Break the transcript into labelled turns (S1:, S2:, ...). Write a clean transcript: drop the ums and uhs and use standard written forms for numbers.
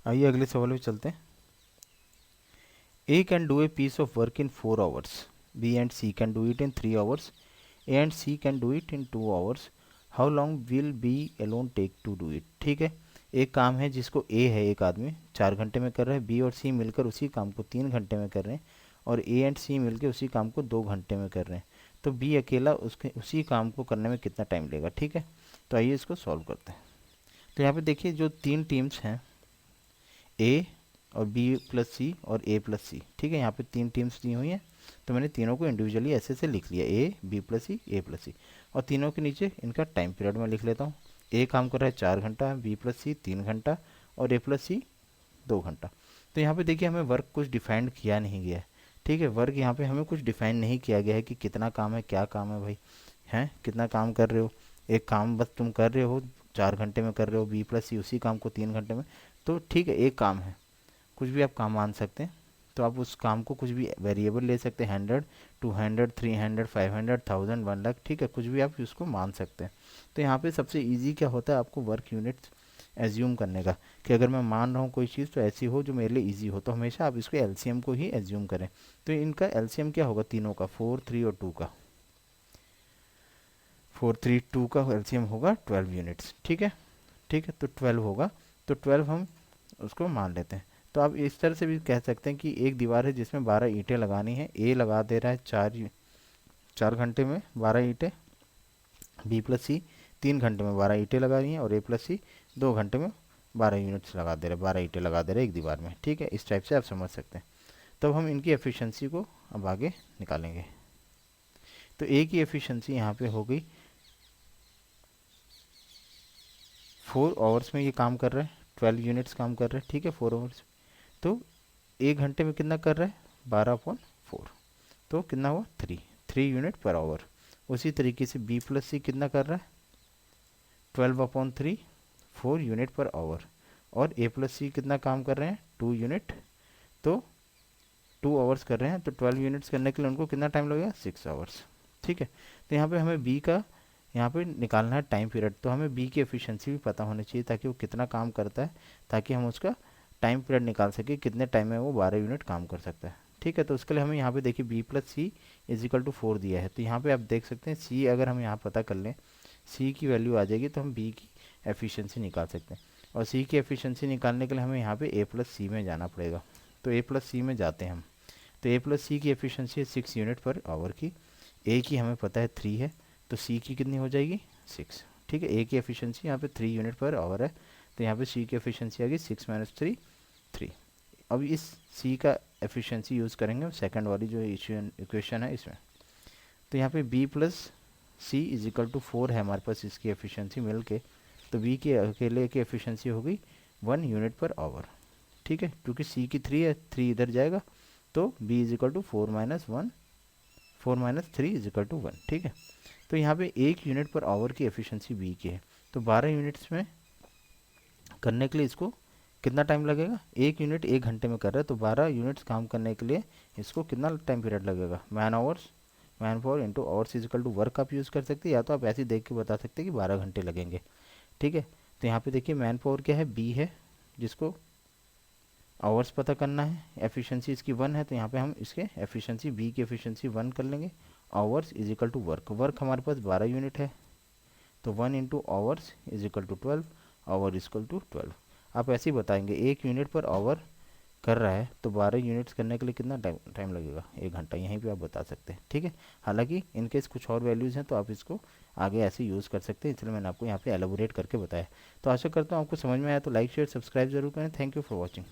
S1: आइए अगले सवाल पे चलते हैं। A can do a piece of work in 4 hours, B and C can do it in 3 hours, A and C can do it in 2 hours, how long will B alone take to do it. ठीक है, एक काम है जिसको ए है एक आदमी 4 घंटे में कर रहा है, बी और सी मिलकर उसी काम को 3 घंटे में कर रहे हैं, और ए एंड सी मिलकर उसी काम को 2 घंटे में कर रहे हैं। तो बी अकेला उसके उसी काम को करने में कितना टाइम लेगा। ठीक है, तो आइए इसको सॉल्व करते हैं। तो यहाँ पे देखिए जो तीन टीम्स हैं, ए और बी प्लस सी और ए प्लस सी, ठीक है, यहाँ पे तीन टीम्स दी हुई हैं, तो मैंने तीनों को इंडिविजुअली ऐसे से लिख लिया, A B plus C A plus C, और तीनों के नीचे इनका टाइम पीरियड मैं लिख लेता हूँ। ए काम कर रहा है 4 घंटा, बी प्लस सी 3 घंटा, और ए प्लस सी 2 घंटा। तो यहाँ पे देखिए हमें वर्क कुछ डिफाइंड किया नहीं गया है। ठीक है, वर्क यहाँ पे हमें कुछ डिफाइन नहीं किया गया है कि कितना काम है, क्या काम है भाई, हैं कितना काम कर रहे हो, एक काम बस तुम कर रहे हो 4 घंटे में कर रहे हो, बी प्लस सी उसी काम को 3 घंटे में। तो ठीक है, एक काम है, कुछ भी आप काम मान सकते हैं। तो आप उस काम को कुछ भी वेरिएबल ले सकते हैं, 100 200 300 500 1000 1 लाख, ठीक है, कुछ भी आप उसको मान सकते हैं। तो यहाँ पे सबसे इजी क्या होता है आपको वर्क यूनिट्स एज्यूम करने का, कि अगर मैं मान रहा हूँ कोई चीज़ तो ऐसी हो जो मेरे लिए इजी हो, तो हमेशा आप इसको एलसीएम को ही एज्यूम करें। तो इनका एलसीएम क्या होगा, तीनों का 4 3 और 2 का, 4 3 2 का एलसीएम होगा 12 यूनिट्स। ठीक है, ठीक है, तो 12 होगा, तो 12 हम उसको मान लेते हैं। तो आप इस तरह से भी कह सकते हैं कि एक दीवार है जिसमें 12 ईंटें लगानी है, ए लगा दे रहा है 4 घंटे में 12 ईंटें, बी प्लस सी 3 घंटे में 12 ईंटें लगा रही हैं, और ए प्लस सी 2 घंटे में 12 यूनिट्स लगा दे रहे हैं, 12 ईंटें लगा दे रहे हैं एक दीवार में। ठीक है, इस टाइप से आप समझ सकते हैं। तब हम इनकी एफिशिएंसी को अब आगे निकालेंगे। तो ए की एफिशिएंसी यहाँ पे हो गई, 4 आवर्स में ये काम कर रहा है, 12 यूनिट्स काम कर रहे हैं। ठीक है, 4 आवर्स, तो 1 घंटे में कितना कर रहा है, 12/4, तो कितना हुआ 3 यूनिट पर आवर। उसी तरीके से बी प्लस सी कितना कर रहा है, 12/3, 4 यूनिट पर आवर, और ए प्लस सी कितना काम कर रहे हैं, 2 यूनिट, तो 2 आवर्स कर रहे हैं, तो 12 यूनिट्स करने के लिए उनको कितना टाइम लगेगा, 6 आवर्स। ठीक है, तो यहाँ पे हमें बी का यहाँ पे निकालना है टाइम पीरियड, तो हमें बी की एफिशिएंसी भी पता होनी चाहिए ताकि वो कितना काम करता है, ताकि हम उसका टाइम पीरियड निकाल सके कितने टाइम में वो 12 यूनिट काम कर सकता है। ठीक है, तो उसके लिए हमें यहाँ पे देखिए B plus C is equal to 4 दिया है, तो यहाँ पे आप देख सकते हैं सी अगर हम यहाँ पता कर लें, सी की वैल्यू आ जाएगी, तो हम बी की एफिशिएंसी निकाल सकते हैं। और सी की एफिशिएंसी निकालने के लिए हमें यहाँ पे ए प्लस सी में जाना पड़ेगा, तो ए प्लस सी में जाते हैं हम। तो ए प्लस सी की एफिशिएंसी है 6 यूनिट पर आवर की, ए की हमें पता है 3 है, तो सी की कितनी हो जाएगी 6। ठीक है, ए की एफिशिएंसी यहाँ पे 3 यूनिट पर आवर है, तो यहाँ पे सी की एफिशिएंसी आ गई 6 - 3 3। अब इस सी का एफिशिएंसी यूज़ करेंगे सेकंड वाली जो इक्वेशन है इसमें। तो यहाँ पे B plus C is equal to 4 है हमारे पास इसकी एफिशिएंसी मिल के, तो बी के अकेले की एफिशिएंसी हो गई 1 यूनिट पर आवर। ठीक है, क्योंकि सी की 3 है, 3 इधर जाएगा, तो B is equal to 4 - 1, 4 - 3 is equal to 1। ठीक है, तो यहाँ पे 1 यूनिट पर आवर की एफिशिएंसी बी की है, तो 12 यूनिट्स में करने के लिए इसको कितना टाइम लगेगा, 1 यूनिट 1 घंटे में कर रहा है, तो 12 यूनिट्स काम करने के लिए इसको कितना टाइम पीरियड लगेगा, manpower into hours is equal to work आप यूज़ कर सकते हैं, या तो आप ऐसे ही देख के बता सकते हैं कि 12 घंटे लगेंगे। ठीक है, तो यहाँ पे देखिए मैन पावर क्या है, बी है, जिसको आवर्स पता करना है, एफिशिएंसी इसकी 1 है, तो यहाँ पे हम इसके एफिशिएंसी बी की एफिशिएंसी 1 कर लेंगे। Hours is equal to work, work हमारे पास 12 यूनिट है, तो 1 into hours is equal to 12, hour is equal to 12। आप ऐसे ही बताएंगे 1 यूनिट पर आवर कर रहा है, तो 12 यूनिट्स करने के लिए कितना टाइम लगेगा, 1 घंटा, यहीं पे आप बता सकते हैं। ठीक है, हालांकि इनकेस कुछ और वैल्यूज़ हैं तो आप इसको आगे ऐसे यूज़ कर सकते हैं, इसलिए मैंने आपको यहाँ पे एलोबोरेट करके बताया। तो आशा करता हूँ आपको समझ में आया, तो लाइक शेयर सब्सक्राइब जरूर करें। Thank you for watching.